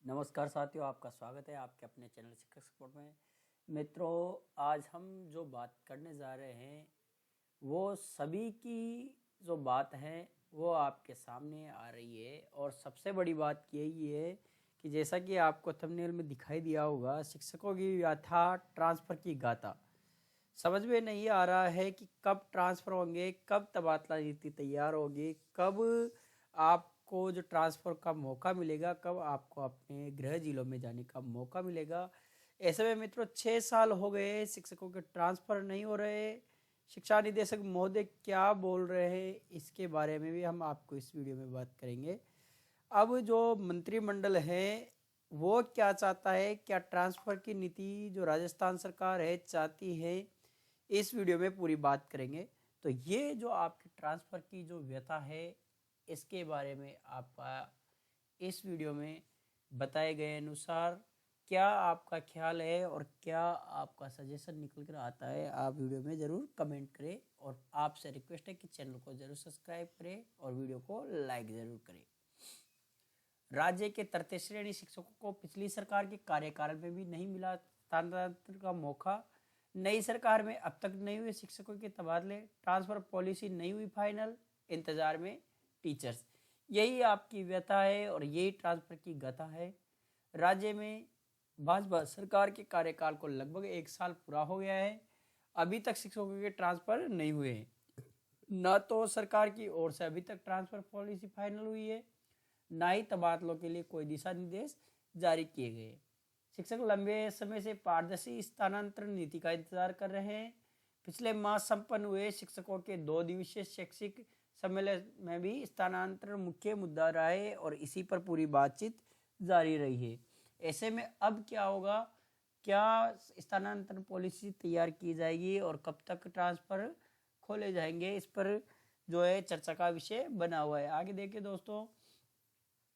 नमस्कार साथियों, आपका स्वागत है आपके अपने चैनल शिक्षक सपोर्ट में। मित्रों, आज हम जो बात करने जा रहे हैं वो सभी की जो बात है वो आपके सामने आ रही है। और सबसे बड़ी बात यही है कि जैसा कि आपको थंबनेल में दिखाई दिया होगा, शिक्षकों की व्यथा, ट्रांसफ़र की गाथा। समझ में नहीं आ रहा है कि कब ट्रांसफ़र होंगे, कब तबादला नीति तैयार होगी, कब आपको जो ट्रांसफ़र का मौका मिलेगा, कब आपको अपने गृह जिलों में जाने का मौका मिलेगा। ऐसे में मित्रों 6 साल हो गए, शिक्षकों के ट्रांसफ़र नहीं हो रहे। शिक्षा निदेशक महोदय क्या बोल रहे हैं, इसके बारे में भी हम आपको इस वीडियो में बात करेंगे। अब जो मंत्रिमंडल है वो क्या चाहता है, क्या ट्रांसफ़र की नीति जो राजस्थान सरकार है चाहती है, इस वीडियो में पूरी बात करेंगे। तो ये जो आपकी ट्रांसफ़र की जो व्यथा है, इसके बारे में आपका इस वीडियो में बताए गए अनुसार क्या आपका ख्याल है और क्या आपका सजेशन निकल कर आता है, आप वीडियो में ज़रूर कमेंट करें। और आपसे रिक्वेस्ट है कि चैनल को ज़रूर सब्सक्राइब करें और वीडियो को लाइक ज़रूर करें। राज्य के तृतीय श्रेणी शिक्षकों को पिछली सरकार के कार्यकाल में भी नहीं मिला स्थानांतरण का मौका। नई सरकार में अब तक नहीं हुए शिक्षकों के तबादले, ट्रांसफर पॉलिसी नहीं हुई फाइनल, इंतजार में टीचर्स। यही आपकी व्यथा है और यही ट्रांसफर की गाथा है। राज्य में भाजपा सरकार के कार्यकाल को लगभग 1 साल पूरा हो गया है, अभी तक शिक्षकों के ट्रांसफर नहीं हुए हैं। न तो सरकार की ओर से अभी तक ट्रांसफर पॉलिसी फाइनल हुई है, ना ही तबादलों के लिए कोई दिशा निर्देश जारी किए गए। शिक्षक लंबे समय से पारदर्शी स्थानांतरण नीति का इंतजार कर रहे हैं। पिछले माह संपन्न हुए शिक्षकों के 2 दिवसीय शैक्षिक सम्मेलन में भी स्थानांतरण मुख्य मुद्दा रहा है और इसी पर पूरी बातचीत जारी रही है। ऐसे में अब क्या होगा, क्या स्थानांतरण पॉलिसी तैयार की जाएगी और कब तक ट्रांसफर खोले जाएंगे, इस पर जो है चर्चा का विषय बना हुआ है। आगे देखिए दोस्तों,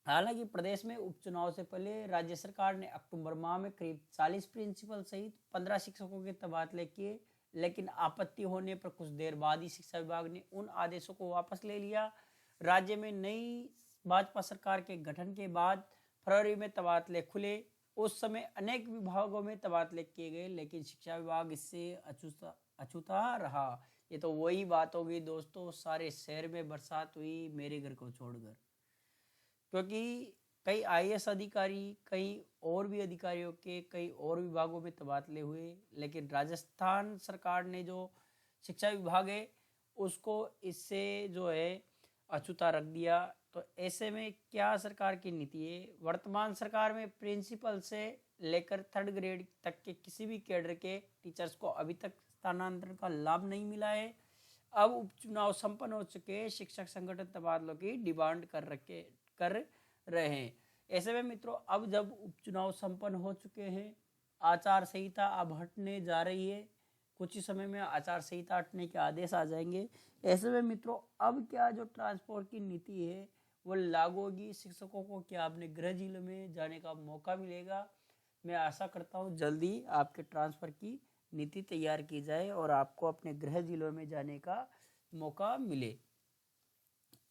हालांकि प्रदेश में उपचुनाव से पहले राज्य सरकार ने अक्टूबर माह में करीब 40 प्रिंसिपल सहित 15 शिक्षकों के तबादले किए, लेकिन आपत्ति होने पर कुछ देर बाद ही शिक्षा विभाग ने उन आदेशों को वापस ले लिया। राज्य में नई भाजपा सरकार के गठन के बाद फरवरी में तबादले खुले। उस समय अनेक विभागों में तबादले किए गए, लेकिन शिक्षा विभाग इससे अछूता रहा। ये तो वही बात हो गई दोस्तों, सारे शहर में बरसात हुई मेरे घर को छोड़कर, क्योंकि कई आईएएस अधिकारी, कई और भी अधिकारियों के कई और विभागों में तबादले हुए, लेकिन राजस्थान सरकार ने जो शिक्षा विभाग है उसको इससे जो है अछूता रख दिया। तो ऐसे में क्या सरकार की नीति है? वर्तमान सरकार में प्रिंसिपल से लेकर 3rd ग्रेड तक के किसी भी कैडर के टीचर्स को अभी तक स्थानांतरण का लाभ नहीं मिला है। अब उपचुनाव संपन्न हो चुके शिक्षक संगठन तबादलों की डिमांड कर रहे हैं। ऐसे में मित्रों, अब जब उपचुनाव संपन्न हो चुके हैं, आचार संहिता अब हटने जा रही है, कुछ ही समय में आचार संहिता हटने के आदेश आ जाएंगे। ऐसे में मित्रों, अब क्या जो ट्रांसपोर्ट की नीति है वो लागू होगी, शिक्षकों को क्या अपने गृह जिलों में जाने का मौका मिलेगा। मैं आशा करता हूँ जल्दी आपके ट्रांसफ़र की नीति तैयार की जाए और आपको अपने गृह जिलों में जाने का मौका मिले।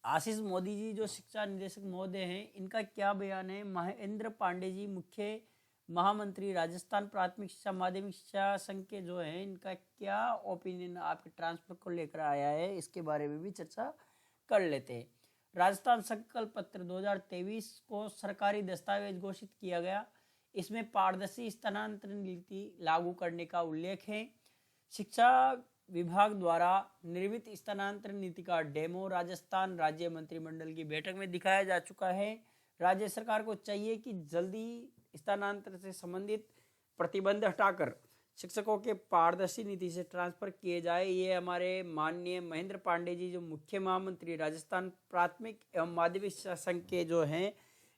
आशीष मोदी जी जो शिक्षा निदेशक महोदय हैं, इनका क्या बयान है? महेंद्र पांडे जी, मुख्य महामंत्री राजस्थान प्राथमिक शिक्षा माध्यमिक शिक्षा संघ के जो हैं, इनका क्या ओपिनियन आपके ट्रांसफर को लेकर आया है, इसके बारे में भी चर्चा कर लेते हैं। राजस्थान संकल्प पत्र 2023 को सरकारी दस्तावेज घोषित किया गया। इसमें पारदर्शी स्थानांतरण नीति लागू करने का उल्लेख है। शिक्षा विभाग द्वारा निर्मित स्थानांतरण नीति का डेमो राजस्थान राज्य मंत्रिमंडल की बैठक में दिखाया जा चुका है। राज्य सरकार को चाहिए कि जल्दी स्थानांतरण से संबंधित प्रतिबंध हटाकर शिक्षकों के पारदर्शी नीति से ट्रांसफर किए जाए। ये हमारे माननीय महेंद्र पांडे जी जो मुख्य महामंत्री राजस्थान प्राथमिक एवं माध्यमिक शिक्षा संघ के जो हैं,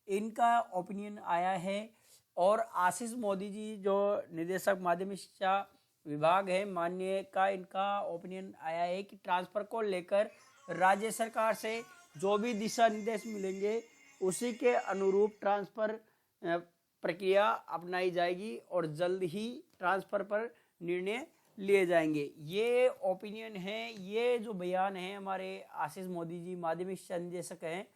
इनका ओपिनियन आया है। और आशीष मोदी जी जो निदेशक माध्यमिक शिक्षा विभाग है माननीय का, इनका ओपिनियन आया है कि ट्रांसफ़र को लेकर राज्य सरकार से जो भी दिशा निर्देश मिलेंगे उसी के अनुरूप ट्रांसफ़र प्रक्रिया अपनाई जाएगी और जल्द ही ट्रांसफ़र पर निर्णय लिए जाएंगे। ये ओपिनियन है, ये जो बयान है हमारे आशीष मोदी जी माध्यमिक शिक्षा निदेशक हैं,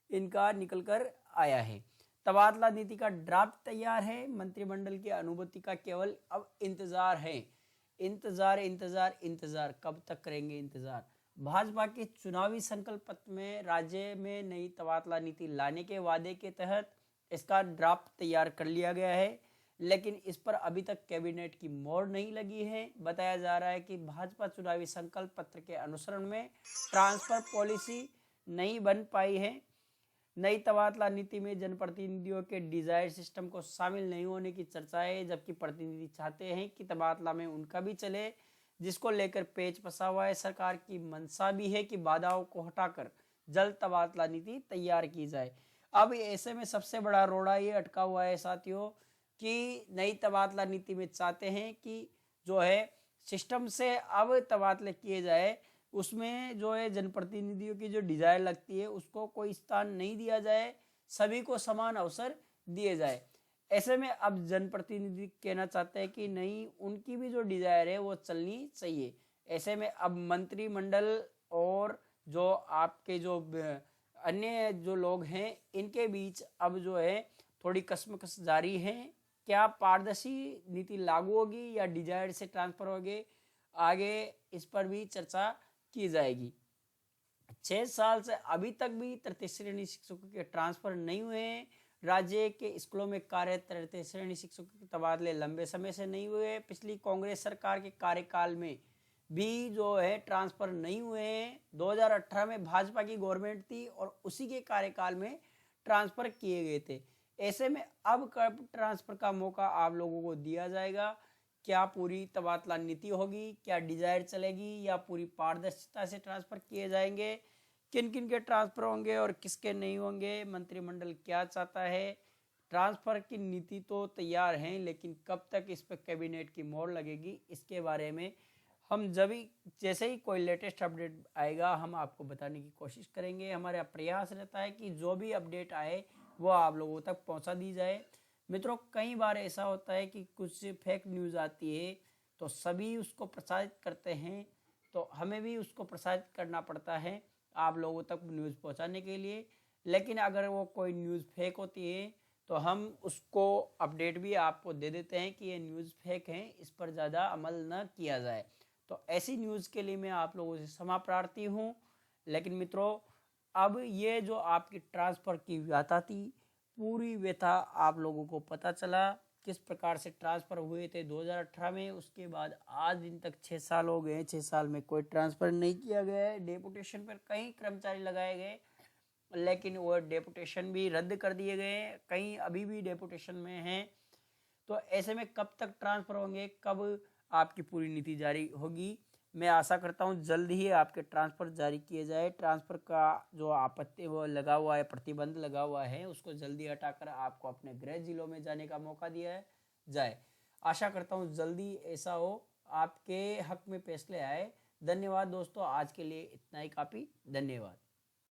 इनका निकल कर आया है। तबादला नीति का ड्राफ्ट तैयार है, मंत्रिमंडल की अनुमति का केवल अब इंतजार है। इंतजार इंतजार इंतजार, कब तक करेंगे इंतजार। भाजपा के चुनावी संकल्प पत्र में राज्य में नई तबादला नीति लाने के वादे के तहत इसका ड्राफ्ट तैयार कर लिया गया है, लेकिन इस पर अभी तक कैबिनेट की मोहर नहीं लगी है। बताया जा रहा है कि भाजपा चुनावी संकल्प पत्र के अनुसरण में ट्रांसफर पॉलिसी नहीं बन पाई है। नई तबादला नीति में जनप्रतिनिधियों के डिजायर सिस्टम को शामिल नहीं होने की चर्चा है, जबकि प्रतिनिधि चाहते हैं कि तबादला में उनका भी चले, जिसको लेकर पेच फंसा हुआ है। सरकार की मंशा भी है कि बाधाओं को हटाकर जल्द तबादला नीति तैयार की जाए। अब ऐसे में सबसे बड़ा रोड़ा ये अटका हुआ है साथियों कि नई तबादला नीति में चाहते हैं कि जो है सिस्टम से अब तबादले किए जाए, उसमें जो है जनप्रतिनिधियों की जो डिजायर लगती है उसको कोई स्थान नहीं दिया जाए, सभी को समान अवसर दिए जाए। ऐसे में अब जनप्रतिनिधि कहना चाहते हैं कि नहीं, उनकी भी जो डिजायर है वो चलनी चाहिए। ऐसे में अब मंत्रिमंडल और जो आपके जो अन्य जो लोग हैं इनके बीच अब जो है थोड़ी कशमकश जारी है। क्या पारदर्शी नीति लागू होगी या डिजायर से ट्रांसफर होगी, आगे इस पर भी चर्चा की जाएगी। 6 साल से अभी तक भी तृतीय श्रेणी शिक्षकों के ट्रांसफर नहीं हुए हैं। राज्य के स्कूलों में कार्यरत तृतीय श्रेणी शिक्षकों के तबादले लंबे समय से नहीं हुए। पिछली कांग्रेस सरकार के कार्यकाल में भी जो है ट्रांसफर नहीं हुए हैं। 2018 में भाजपा की गवर्नमेंट थी और उसी के कार्यकाल में ट्रांसफर किए गए थे। ऐसे में अब कब ट्रांसफर का मौका आप लोगों को दिया जाएगा? क्या पूरी तबादला नीति होगी, क्या डिजायर चलेगी या पूरी पारदर्शिता से ट्रांसफर किए जाएंगे, किन किन के ट्रांसफर होंगे और किसके नहीं होंगे, मंत्रिमंडल क्या चाहता है। ट्रांसफर की नीति तो तैयार है, लेकिन कब तक इस पर कैबिनेट की मोहर लगेगी, इसके बारे में हम जैसे ही कोई लेटेस्ट अपडेट आएगा हम आपको बताने की कोशिश करेंगे। हमारा प्रयास रहता है कि जो भी अपडेट आए वो आप लोगों तक पहुंचा दी जाए। मित्रों, कई बार ऐसा होता है कि कुछ फेक न्यूज़ आती है तो सभी उसको प्रसारित करते हैं, तो हमें भी उसको प्रसारित करना पड़ता है आप लोगों तक न्यूज़ पहुंचाने के लिए। लेकिन अगर वो कोई न्यूज़ फेक होती है तो हम उसको अपडेट भी आपको दे देते हैं कि ये न्यूज़ फेक है, इस पर ज़्यादा अमल न किया जाए। तो ऐसी न्यूज़ के लिए मैं आप लोगों से क्षमा प्रार्थी हूँ। लेकिन मित्रों, अब ये जो आपकी ट्रांसफ़र की व्यथा थी, पूरी व्यथा आप लोगों को पता चला किस प्रकार से ट्रांसफ़र हुए थे 2018 में। उसके बाद आज दिन तक 6 साल हो गए। 6 साल में कोई ट्रांसफ़र नहीं किया गया है। डेपुटेशन पर कई कर्मचारी लगाए गए, लेकिन वो डेपुटेशन भी रद्द कर दिए गए। कई अभी भी डेपुटेशन में हैं। तो ऐसे में कब तक ट्रांसफ़र होंगे, कब आपकी पूरी नीति जारी होगी? मैं आशा करता हूँ जल्द ही आपके ट्रांसफ़र जारी किए जाए। ट्रांसफ़र का जो आपत्ति वो लगा हुआ है, प्रतिबंध लगा हुआ है, उसको जल्दी हटाकर आपको अपने गृह जिलों में जाने का मौका दिया जाए। आशा करता हूँ जल्दी ऐसा हो, आपके हक में फैसले आए। धन्यवाद दोस्तों, आज के लिए इतना ही काफ़ी। धन्यवाद।